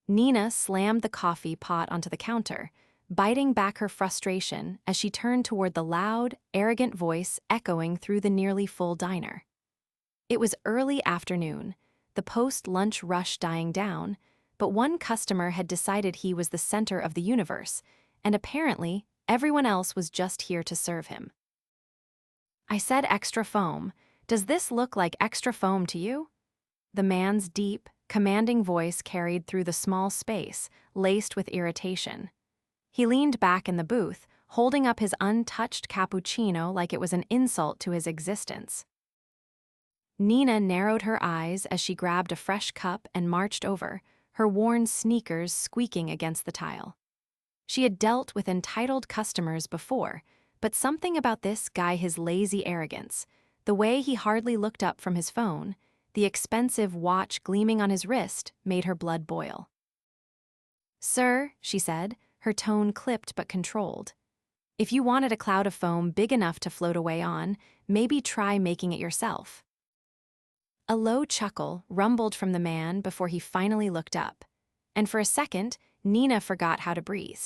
Nina slammed the coffee pot onto the counter, biting back her frustration as she turned toward the loud, arrogant voice echoing through the nearly full diner. It was early afternoon, the post-lunch rush dying down, but one customer had decided he was the center of the universe, and apparently everyone else was just here to serve him. "I said extra foam. Does this look like extra foam to you?" The man's deep, commanding voice carried through the small space, laced with irritation. He leaned back in the booth, holding up his untouched cappuccino like it was an insult to his existence. Nina narrowed her eyes as she grabbed a fresh cup and marched over, her worn sneakers squeaking against the tile. She had dealt with entitled customers before, but something about this guy, his lazy arrogance, the way he hardly looked up from his phone, the expensive watch gleaming on his wrist, made her blood boil. "Sir," she said, her tone clipped but controlled, "if you wanted a cloud of foam big enough to float away on, maybe try making it yourself." A low chuckle rumbled from the man before he finally looked up, and for a second, Nina forgot how to breathe.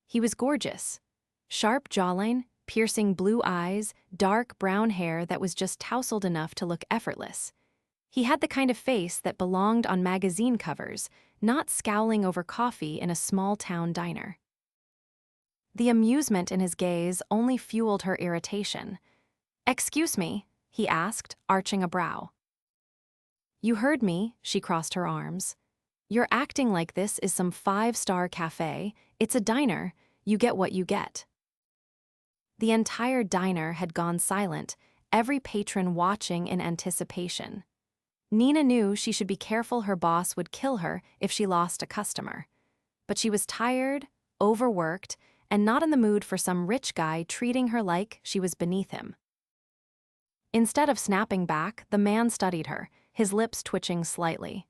He was gorgeous. Sharp jawline, piercing blue eyes, dark brown hair that was just tousled enough to look effortless. He had the kind of face that belonged on magazine covers, not scowling over coffee in a small-town diner. The amusement in his gaze only fueled her irritation. "Excuse me?" he asked, arching a brow. "You heard me," she crossed her arms. "You're acting like this is some five-star cafe. It's a diner. You get what you get." The entire diner had gone silent, every patron watching in anticipation. Nina knew she should be careful her boss would kill her if she lost a customer. But she was tired, overworked, and not in the mood for some rich guy treating her like she was beneath him. Instead of snapping back, the man studied her, his lips twitching slightly.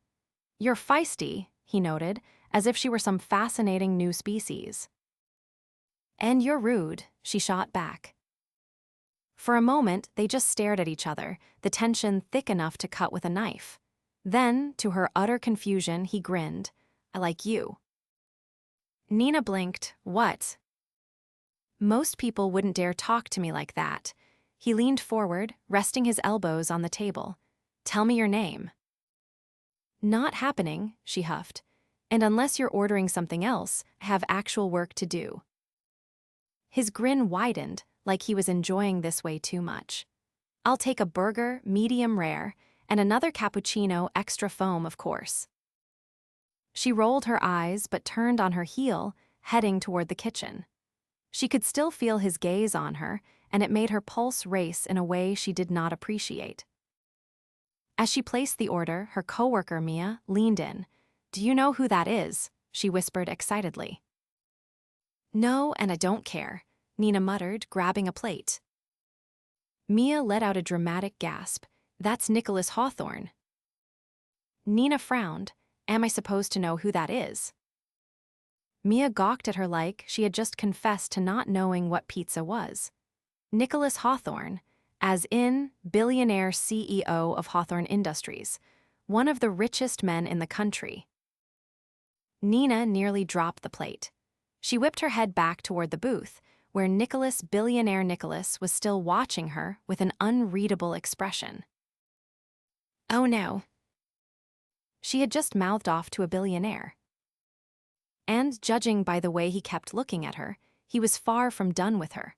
"You're feisty," he noted, as if she were some fascinating new species. "And you're rude," she shot back. For a moment, they just stared at each other, the tension thick enough to cut with a knife. Then, to her utter confusion, he grinned. "I like you." Nina blinked. "What?" "Most people wouldn't dare talk to me like that." He leaned forward, resting his elbows on the table. "Tell me your name." "Not happening," she huffed. "And unless you're ordering something else, I have actual work to do." His grin widened, like he was enjoying this way too much. "I'll take a burger, medium rare, and another cappuccino extra foam, of course." She rolled her eyes but turned on her heel, heading toward the kitchen. She could still feel his gaze on her, and it made her pulse race in a way she did not appreciate. As she placed the order, her coworker Mia leaned in. "Do you know who that is?" she whispered excitedly. "No, and I don't care," Nina muttered, grabbing a plate. Mia let out a dramatic gasp. "That's Nicholas Hawthorne." Nina frowned. "Am I supposed to know who that is?" Mia gawked at her like she had just confessed to not knowing what pizza was. Nicholas Hawthorne, as in billionaire CEO of Hawthorne Industries, one of the richest men in the country. Nina nearly dropped the plate. She whipped her head back toward the booth, where Billionaire Nicholas was still watching her with an unreadable expression. "Oh no." She had just mouthed off to a billionaire. And judging by the way he kept looking at her, he was far from done with her.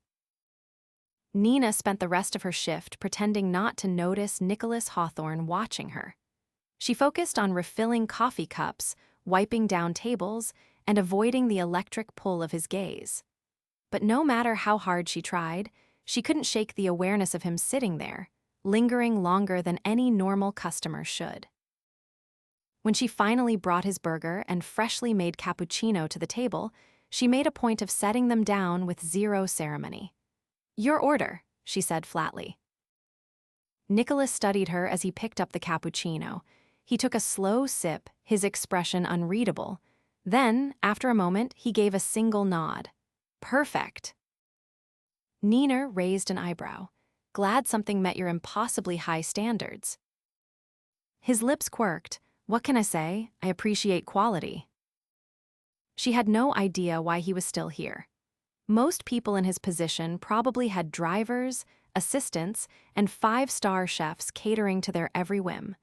Nina spent the rest of her shift pretending not to notice Nicholas Hawthorne watching her. She focused on refilling coffee cups, wiping down tables, and avoiding the electric pull of his gaze. But no matter how hard she tried, she couldn't shake the awareness of him sitting there, lingering longer than any normal customer should. When she finally brought his burger and freshly made cappuccino to the table, she made a point of setting them down with zero ceremony. "Your order," she said flatly. Nicholas studied her as he picked up the cappuccino. He took a slow sip, his expression unreadable. Then, after a moment, he gave a single nod. "Perfect." Nina raised an eyebrow. "Glad something met your impossibly high standards." His lips quirked, What can I say? I appreciate quality. She had no idea why he was still here. Most people in his position probably had drivers, assistants, and five-star chefs catering to their every whim.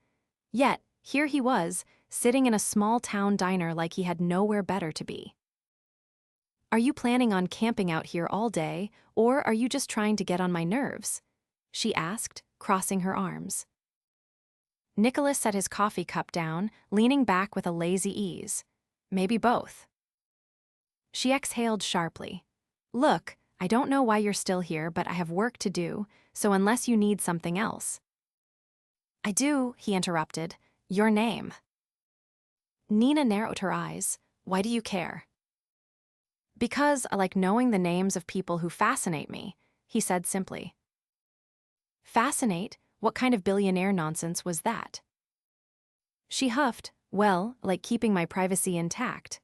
Yet, here he was, sitting in a small-town diner like he had nowhere better to be. Are you planning on camping out here all day, or are you just trying to get on my nerves? She asked, crossing her arms. Nicholas set his coffee cup down, leaning back with a lazy ease. Maybe both. She exhaled sharply. Look, I don't know why you're still here, but I have work to do, so unless you need something else. I do, he interrupted. Your name. Nina narrowed her eyes. Why do you care? Because I like knowing the names of people who fascinate me, he said simply. Fascinate? What kind of billionaire nonsense was that? She huffed, well, like keeping my privacy intact.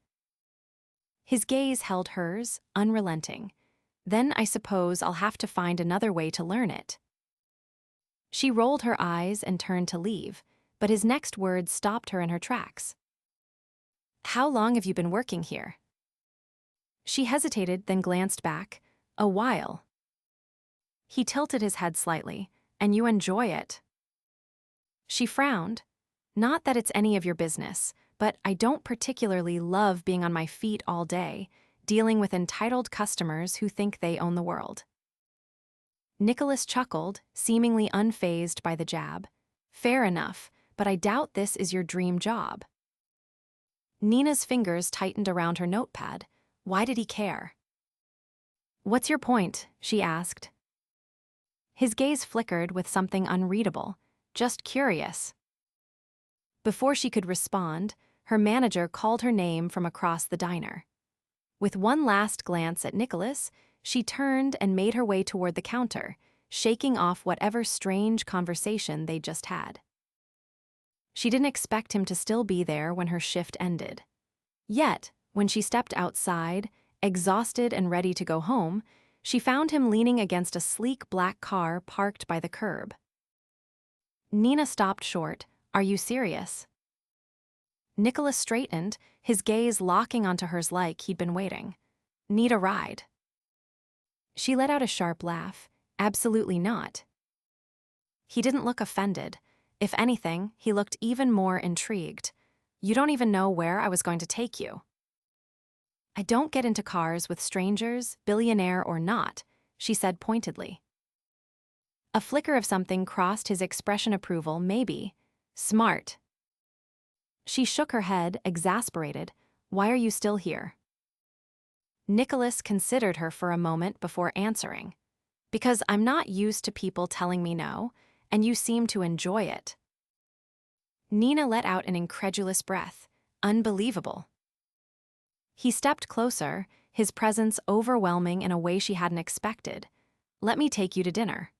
His gaze held hers, unrelenting. Then I suppose I'll have to find another way to learn it. She rolled her eyes and turned to leave, but his next words stopped her in her tracks. How long have you been working here? She hesitated, then glanced back. A while. He tilted his head slightly. And you enjoy it. She frowned. Not that it's any of your business, but I don't particularly love being on my feet all day, dealing with entitled customers who think they own the world. Nicholas chuckled, seemingly unfazed by the jab. Fair enough, but I doubt this is your dream job. Nina's fingers tightened around her notepad. Why did he care? What's your point? She asked. His gaze flickered with something unreadable, just curious. Before she could respond, her manager called her name from across the diner. With one last glance at Nicholas, she turned and made her way toward the counter, shaking off whatever strange conversation they'd just had. She didn't expect him to still be there when her shift ended. Yet, when she stepped outside, exhausted and ready to go home, she found him leaning against a sleek black car parked by the curb. Nina stopped short. Are you serious? Nicholas straightened, his gaze locking onto hers like he'd been waiting. Need a ride? She let out a sharp laugh. Absolutely not. He didn't look offended. If anything, he looked even more intrigued. You don't even know where I was going to take you. I don't get into cars with strangers, billionaire or not, she said pointedly. A flicker of something crossed his expression approval, maybe. Smart. She shook her head, exasperated. Why are you still here? Nicholas considered her for a moment before answering. Because I'm not used to people telling me no, and you seem to enjoy it. Nina let out an incredulous breath. Unbelievable. He stepped closer, his presence overwhelming in a way she hadn't expected. Let me take you to dinner.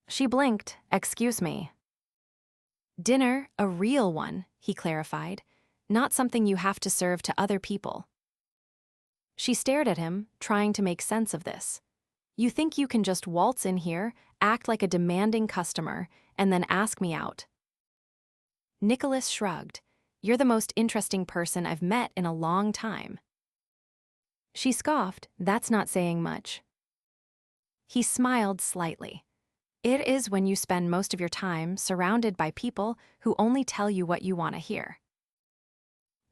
She blinked. Excuse me. Dinner, a real one, he clarified, not something you have to serve to other people. She stared at him, trying to make sense of this. You think you can just waltz in here, act like a demanding customer, and then ask me out? Nicholas shrugged. You're the most interesting person I've met in a long time. She scoffed. That's not saying much. He smiled slightly. It is when you spend most of your time surrounded by people who only tell you what you want to hear.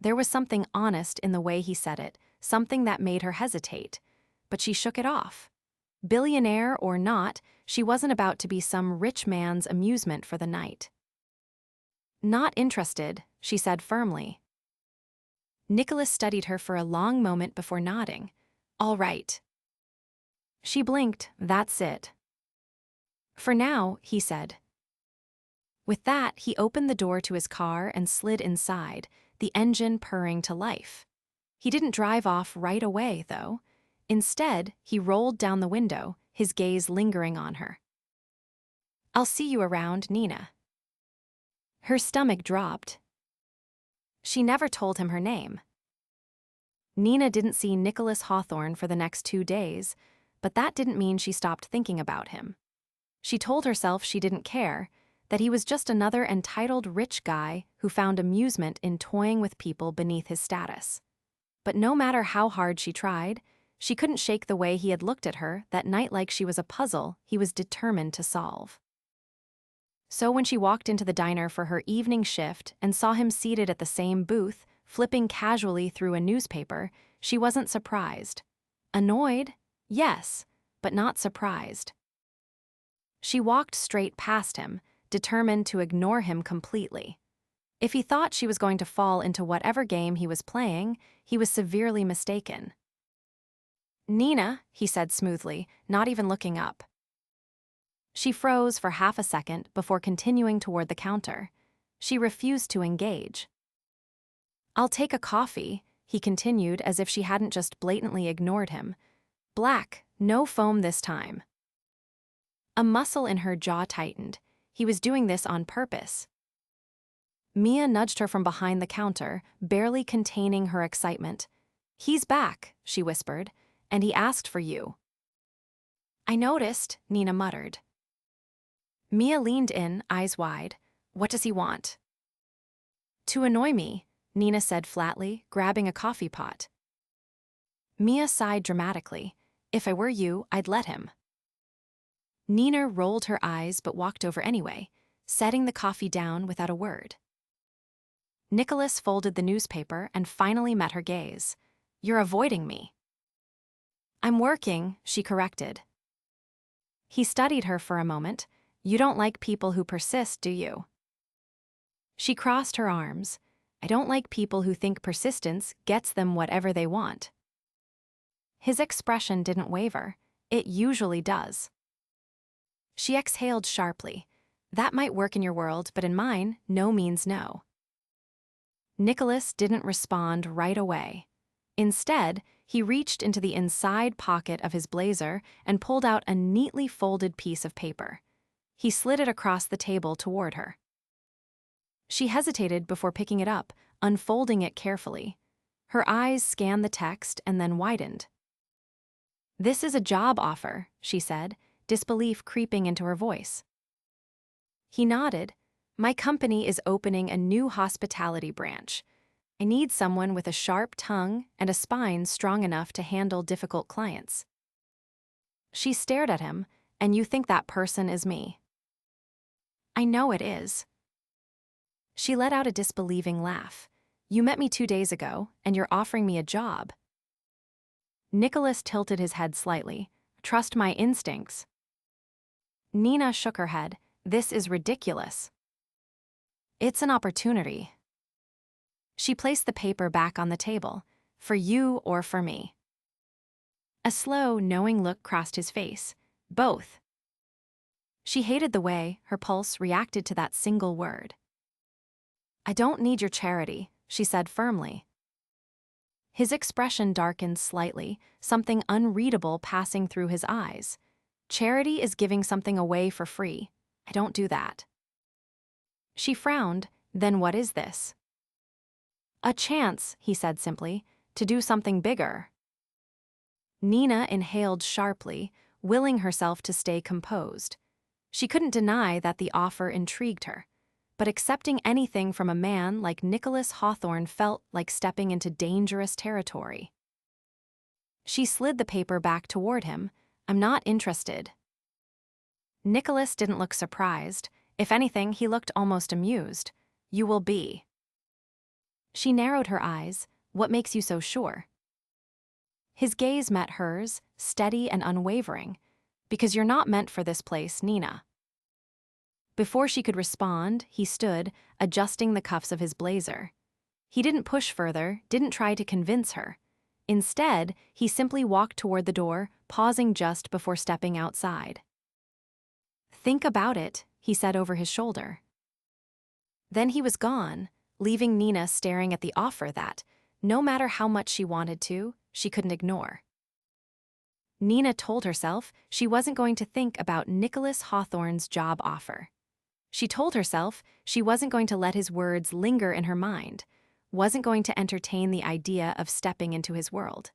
There was something honest in the way he said it, something that made her hesitate, but she shook it off. Billionaire or not, she wasn't about to be some rich man's amusement for the night. Not interested, she said firmly. Nicholas studied her for a long moment before nodding. All right. She blinked. That's it. For now, he said. With that, he opened the door to his car and slid inside, the engine purring to life. He didn't drive off right away, though. Instead, he rolled down the window, his gaze lingering on her. I'll see you around, Nina. Her stomach dropped. She never told him her name. Nina didn't see Nicholas Hawthorne for the next 2 days, but that didn't mean she stopped thinking about him. She told herself she didn't care. that he was just another entitled rich guy who found amusement in toying with people beneath his status. But no matter how hard she tried, she couldn't shake the way he had looked at her that night like she was a puzzle he was determined to solve. So when she walked into the diner for her evening shift and saw him seated at the same booth, flipping casually through a newspaper, she wasn't surprised. Annoyed? Yes, but not surprised. She walked straight past him, determined to ignore him completely. If he thought she was going to fall into whatever game he was playing, he was severely mistaken. "Nina," he said smoothly, not even looking up. She froze for half a second before continuing toward the counter. She refused to engage. "I'll take a coffee," he continued as if she hadn't just blatantly ignored him. "Black, no foam this time." A muscle in her jaw tightened. He was doing this on purpose. Mia nudged her from behind the counter, barely containing her excitement. "He's back," she whispered, "and he asked for you." "I noticed," Nina muttered. Mia leaned in, eyes wide. "What does he want?" "To annoy me," Nina said flatly, grabbing a coffee pot. Mia sighed dramatically. "If I were you, I'd let him." Nina rolled her eyes but walked over anyway, setting the coffee down without a word. Nicholas folded the newspaper and finally met her gaze. "You're avoiding me." "I'm working," she corrected. He studied her for a moment. "You don't like people who persist, do you?" She crossed her arms. "I don't like people who think persistence gets them whatever they want." His expression didn't waver. It usually does. She exhaled sharply. "That might work in your world, but in mine, no means no." Nicholas didn't respond right away. Instead, he reached into the inside pocket of his blazer and pulled out a neatly folded piece of paper. He slid it across the table toward her. She hesitated before picking it up, unfolding it carefully. Her eyes scanned the text and then widened. "This is a job offer," she said, disbelief creeping into her voice. He nodded. "My company is opening a new hospitality branch. I need someone with a sharp tongue and a spine strong enough to handle difficult clients." She stared at him. "And you think that person is me?" "I know it is." She let out a disbelieving laugh. "You met me 2 days ago, and you're offering me a job." Nicholas tilted his head slightly. "Trust my instincts." Nina shook her head. "This is ridiculous." "It's an opportunity." She placed the paper back on the table. "For you or for me?" A slow, knowing look crossed his face. "Both." She hated the way her pulse reacted to that single word. "I don't need your charity," she said firmly. His expression darkened slightly, something unreadable passing through his eyes. "Charity is giving something away for free. I don't do that." She frowned. "Then what is this?" "A chance," he said simply, "to do something bigger." Nina inhaled sharply, willing herself to stay composed. She couldn't deny that the offer intrigued her, but accepting anything from a man like Nicholas Hawthorne felt like stepping into dangerous territory. She slid the paper back toward him. "I'm not interested." Nicholas didn't look surprised. If anything, he looked almost amused. "You will be." She narrowed her eyes. "What makes you so sure?" His gaze met hers, steady and unwavering. "Because you're not meant for this place, Nina." Before she could respond, he stood, adjusting the cuffs of his blazer. He didn't push further, didn't try to convince her. Instead, he simply walked toward the door, pausing just before stepping outside. "Think about it," he said over his shoulder. Then he was gone, leaving Nina staring at the offer that, no matter how much she wanted to, she couldn't ignore. Nina told herself she wasn't going to think about Nicholas Hawthorne's job offer. She told herself she wasn't going to let his words linger in her mind, wasn't going to entertain the idea of stepping into his world.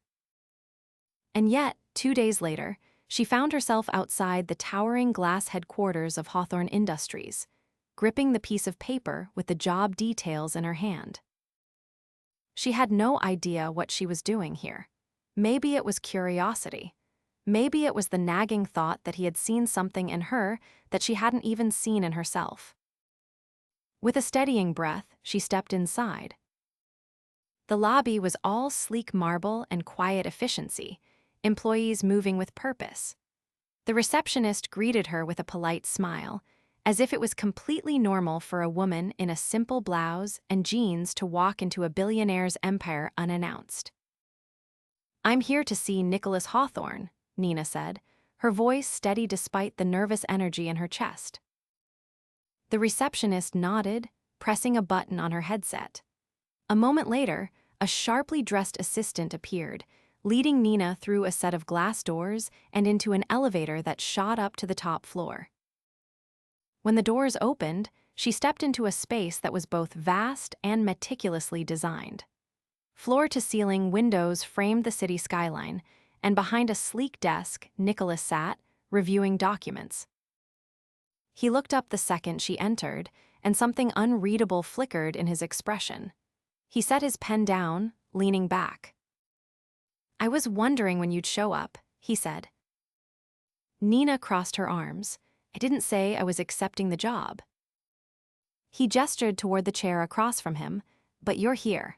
And yet, 2 days later, she found herself outside the towering glass headquarters of Hawthorne Industries. gripping the piece of paper with the job details in her hand. She had no idea what she was doing here. Maybe it was curiosity. Maybe it was the nagging thought that he had seen something in her that she hadn't even seen in herself. With a steadying breath, she stepped inside. The lobby was all sleek marble and quiet efficiency, employees moving with purpose. The receptionist greeted her with a polite smile, as if it was completely normal for a woman in a simple blouse and jeans to walk into a billionaire's empire unannounced. "I'm here to see Nicholas Hawthorne," Nina said, her voice steady despite the nervous energy in her chest. The receptionist nodded, pressing a button on her headset. A moment later, a sharply dressed assistant appeared, leading Nina through a set of glass doors and into an elevator that shot up to the top floor. When the doors opened, she stepped into a space that was both vast and meticulously designed. Floor-to-ceiling windows framed the city skyline, and behind a sleek desk, Nicholas sat, reviewing documents. He looked up the second she entered, and something unreadable flickered in his expression. He set his pen down, leaning back. "I was wondering when you'd show up," he said. Nina crossed her arms. "I didn't say I was accepting the job." He gestured toward the chair across from him, "But you're here."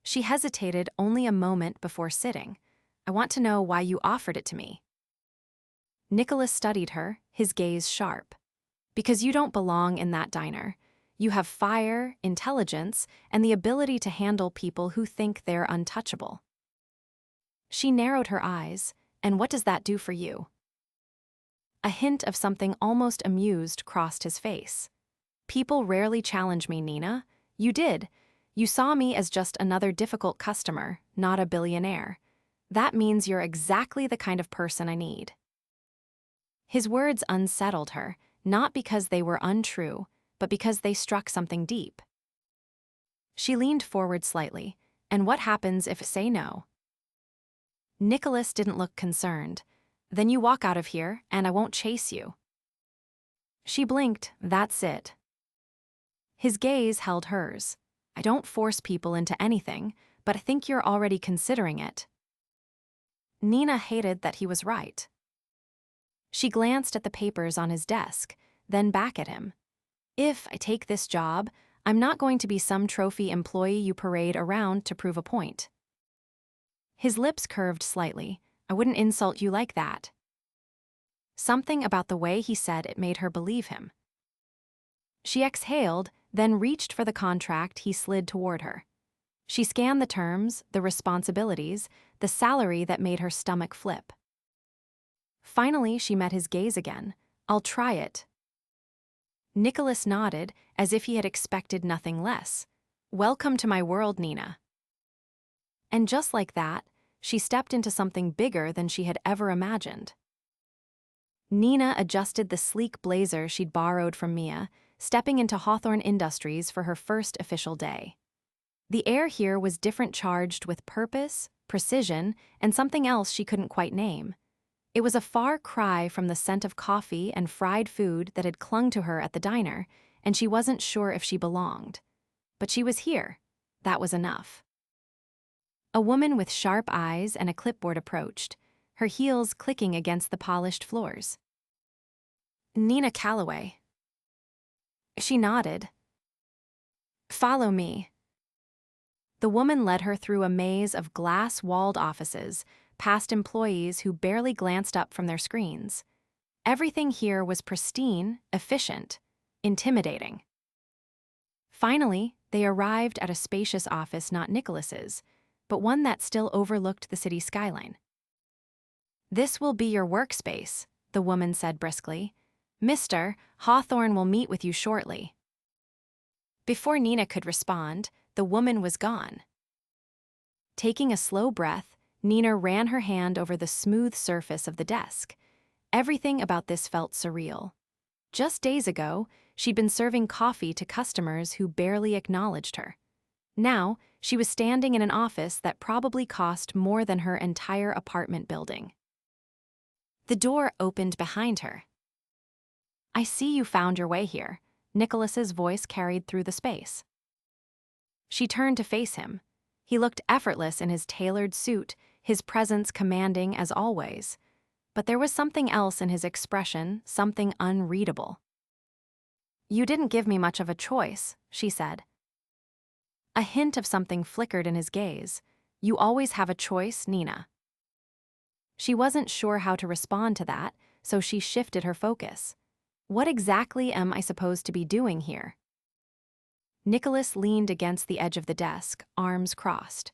She hesitated only a moment before sitting. "I want to know why you offered it to me." Nicholas studied her, his gaze sharp. "Because you don't belong in that diner. You have fire, intelligence, and the ability to handle people who think they're untouchable." She narrowed her eyes. "And what does that do for you?" A hint of something almost amused crossed his face. "People rarely challenge me, Nina. You did. You saw me as just another difficult customer, not a billionaire. That means you're exactly the kind of person I need." His words unsettled her, not because they were untrue, but because they struck something deep. She leaned forward slightly. "And what happens if I say no?" Nicholas didn't look concerned. "Then you walk out of here, and I won't chase you." She blinked. "That's it." His gaze held hers. "I don't force people into anything, but I think you're already considering it." Nina hated that he was right. She glanced at the papers on his desk, then back at him. "If I take this job, I'm not going to be some trophy employee you parade around to prove a point." His lips curved slightly. "I wouldn't insult you like that." Something about the way he said it made her believe him. She exhaled, then reached for the contract he slid toward her. She scanned the terms, the responsibilities, the salary that made her stomach flip. Finally, she met his gaze again. "I'll try it." Nicholas nodded, as if he had expected nothing less. "Welcome to my world, Nina." And just like that, she stepped into something bigger than she had ever imagined. Nina adjusted the sleek blazer she'd borrowed from Mia, stepping into Hawthorne Industries for her first official day. The air here was different, charged with purpose, precision, and something else she couldn't quite name. It was a far cry from the scent of coffee and fried food that had clung to her at the diner, and she wasn't sure if she belonged. But she was here. That was enough. A woman with sharp eyes and a clipboard approached, her heels clicking against the polished floors. "Nina Calloway." She nodded. "Follow me." The woman led her through a maze of glass-walled offices, past employees who barely glanced up from their screens. Everything here was pristine, efficient, intimidating. Finally, they arrived at a spacious office not Nicholas's, but one that still overlooked the city skyline. "This will be your workspace," the woman said briskly. "Mr. Hawthorne will meet with you shortly." Before Nina could respond, the woman was gone. Taking a slow breath, Nina ran her hand over the smooth surface of the desk. Everything about this felt surreal. Just days ago, she'd been serving coffee to customers who barely acknowledged her. Now, she was standing in an office that probably cost more than her entire apartment building. The door opened behind her. "I see you found your way here. Nicholas's voice carried through the space. She turned to face him. He looked effortless in his tailored suit, his presence commanding as always. But there was something else in his expression, something unreadable. "You didn't give me much of a choice," she said. A hint of something flickered in his gaze. "You always have a choice, Nina." She wasn't sure how to respond to that, so she shifted her focus. "What exactly am I supposed to be doing here?" Nicholas leaned against the edge of the desk, arms crossed.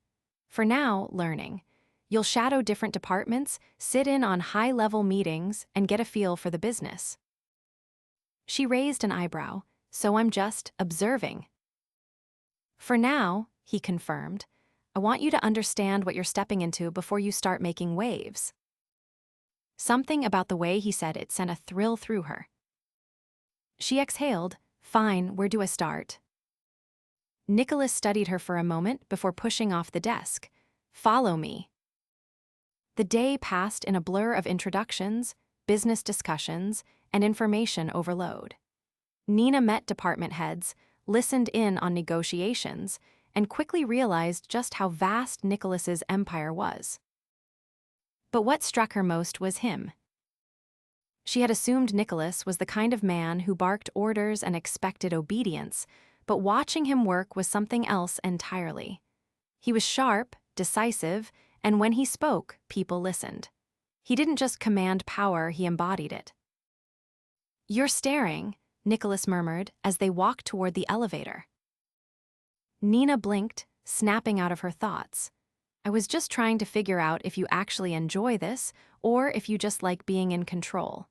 "For now, learning. You'll shadow different departments, sit in on high-level meetings, and get a feel for the business." She raised an eyebrow. "So I'm just observing." "For now," he confirmed. "I want you to understand what you're stepping into before you start making waves." Something about the way he said it sent a thrill through her. She exhaled. "Fine, where do I start?" Nicholas studied her for a moment before pushing off the desk. "Follow me." The day passed in a blur of introductions, business discussions, and information overload. Nina met department heads, listened in on negotiations, and quickly realized just how vast Nicholas's empire was. But what struck her most was him. She had assumed Nicholas was the kind of man who barked orders and expected obedience, but watching him work was something else entirely. He was sharp, decisive, and when he spoke, people listened. He didn't just command power, he embodied it. "You're staring," Nicholas murmured as they walked toward the elevator. Nina blinked, snapping out of her thoughts. "I was just trying to figure out if you actually enjoy this, or if you just like being in control."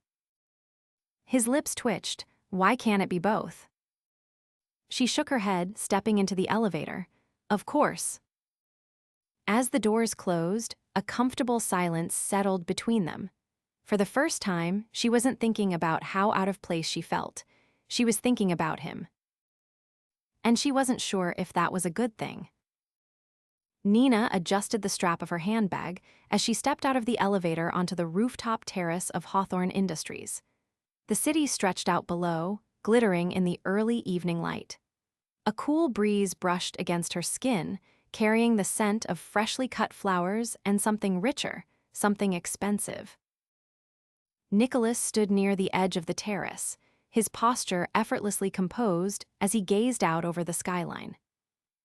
His lips twitched. "Why can't it be both?" She shook her head, stepping into the elevator. "Of course." As the doors closed, a comfortable silence settled between them. For the first time, she wasn't thinking about how out of place she felt. She was thinking about him. And she wasn't sure if that was a good thing. Nina adjusted the strap of her handbag as she stepped out of the elevator onto the rooftop terrace of Hawthorne Industries. The city stretched out below, glittering in the early evening light. A cool breeze brushed against her skin, carrying the scent of freshly cut flowers and something richer, something expensive. Nicholas stood near the edge of the terrace, his posture effortlessly composed as he gazed out over the skyline.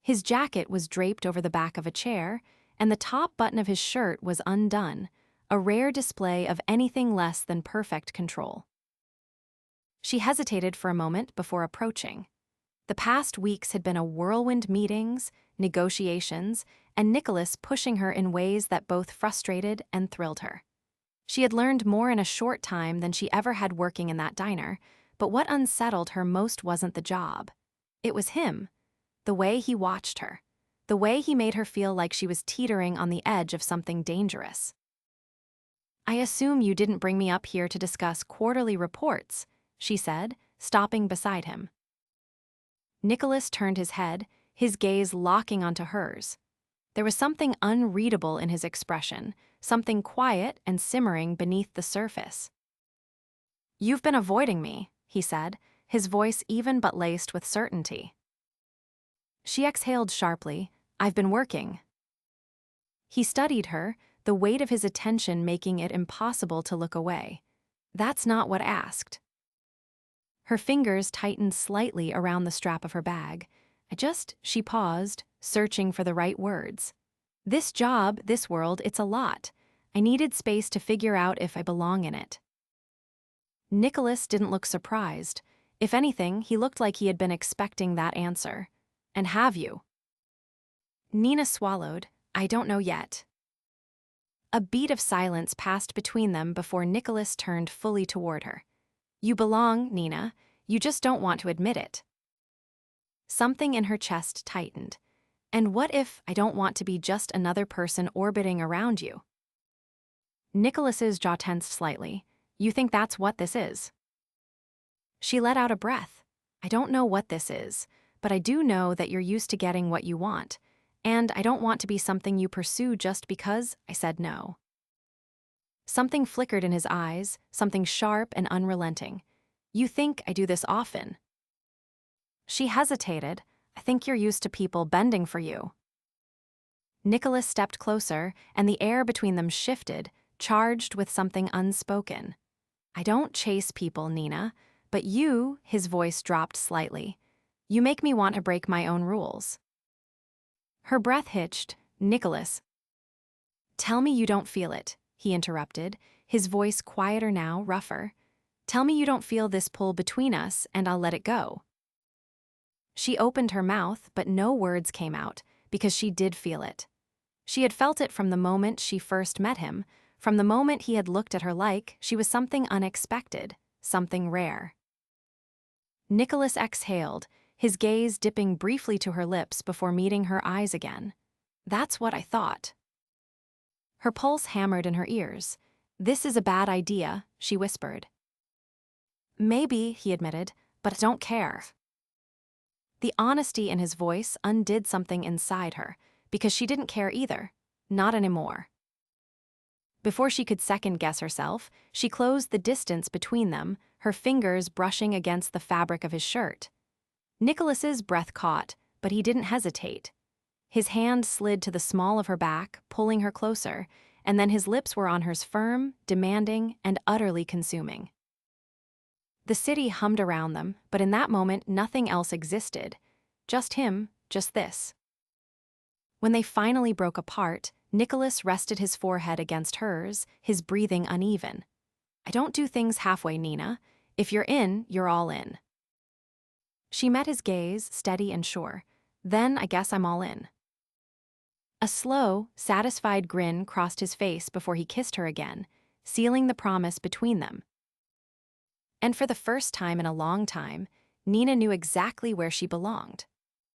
His jacket was draped over the back of a chair, and the top button of his shirt was undone, a rare display of anything less than perfect control. She hesitated for a moment before approaching. The past weeks had been a whirlwind: meetings, negotiations, and Nicholas pushing her in ways that both frustrated and thrilled her. She had learned more in a short time than she ever had working in that diner, but what unsettled her most wasn't the job. It was him, the way he watched her, the way he made her feel like she was teetering on the edge of something dangerous. "I assume you didn't bring me up here to discuss quarterly reports," she said, stopping beside him. Nicholas turned his head, his gaze locking onto hers. There was something unreadable in his expression, something quiet and simmering beneath the surface. "You've been avoiding me," he said, his voice even but laced with certainty. She exhaled sharply. "I've been working." He studied her, the weight of his attention making it impossible to look away. "That's not what I asked." Her fingers tightened slightly around the strap of her bag. She paused, searching for the right words. "This job, this world, it's a lot. I needed space to figure out if I belong in it." Nicholas didn't look surprised. If anything, he looked like he had been expecting that answer. "And have you?" Nina swallowed. "I don't know yet." A beat of silence passed between them before Nicholas turned fully toward her. "You belong, Nina. You just don't want to admit it." Something in her chest tightened. "And what if I don't want to be just another person orbiting around you?" Nicholas's jaw tensed slightly. "You think that's what this is?" She let out a breath. "I don't know what this is, but I do know that you're used to getting what you want, and I don't want to be something you pursue just because I said no." Something flickered in his eyes, something sharp and unrelenting. "You think I do this often?" She hesitated. I think you're used to people bending for you. Nicholas stepped closer, and the air between them shifted, charged with something unspoken. I don't chase people, Nina, but you, his voice dropped slightly. You make me want to break my own rules. Her breath hitched. Nicholas. Tell me you don't feel it, he interrupted, his voice quieter now, rougher. Tell me you don't feel this pull between us, and I'll let it go. She opened her mouth, but no words came out, because she did feel it. She had felt it from the moment she first met him, from the moment he had looked at her like she was something unexpected, something rare. Nicholas exhaled, his gaze dipping briefly to her lips before meeting her eyes again. That's what I thought. Her pulse hammered in her ears. This is a bad idea, she whispered. Maybe, he admitted, but I don't care. The honesty in his voice undid something inside her, because she didn't care either, not anymore. Before she could second-guess herself, she closed the distance between them, her fingers brushing against the fabric of his shirt. Nicholas's breath caught, but he didn't hesitate. His hand slid to the small of her back, pulling her closer, and then his lips were on hers firm, demanding, and utterly consuming. The city hummed around them, but in that moment nothing else existed. Just him, just this. When they finally broke apart, Nicholas rested his forehead against hers, his breathing uneven. I don't do things halfway, Nina. If you're in, you're all in. She met his gaze, steady and sure. Then I guess I'm all in. A slow, satisfied grin crossed his face before he kissed her again, sealing the promise between them. And for the first time in a long time, Nina knew exactly where she belonged.